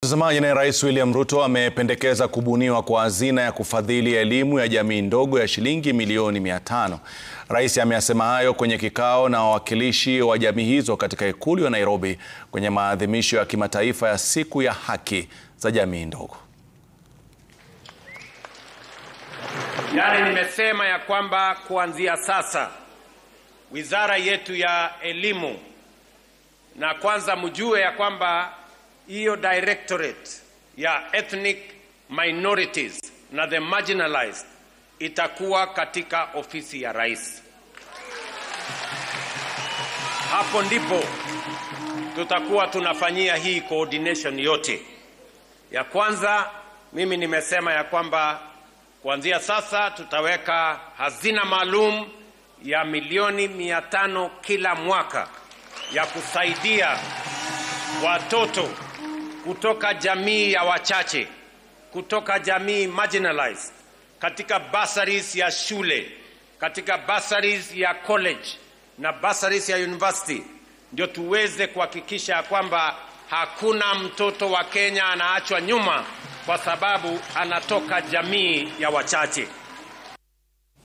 Mtazamaji, na Rais William Ruto amependekeza kubuniwa kwa hazina ya kufadhili elimu ya jamii ndogo ya shilingi milioni 500. Rais ameyasema hayo kwenye kikao na wawakilishi wa jamii hizo katika ikulu ya Nairobi kwenye maadhimisho ya kimataifa ya siku ya haki za jamii ndogo. Nimesema ya kwamba kuanzia sasa wizara yetu ya elimu, na kwanza mjue ya kwamba hiyo directorate ya ethnic minorities na the marginalized itakuwa katika ofisi ya rais. Hapo ndipo tutakuwa tunafanyia hii coordination yote. Ya kwanza, mimi nimesema ya kwamba kuanzia sasa tutaweka hazina maalum ya milioni 500 kila mwaka ya kusaidia watoto kutoka jamii ya wachache, kutoka jamii marginalized, katika bursaries ya shule, katika bursaries ya college na bursaries ya university, ndio tuweze kuhakikisha kwamba hakuna mtoto wa Kenya anaachwa nyuma kwa sababu anatoka jamii ya wachache.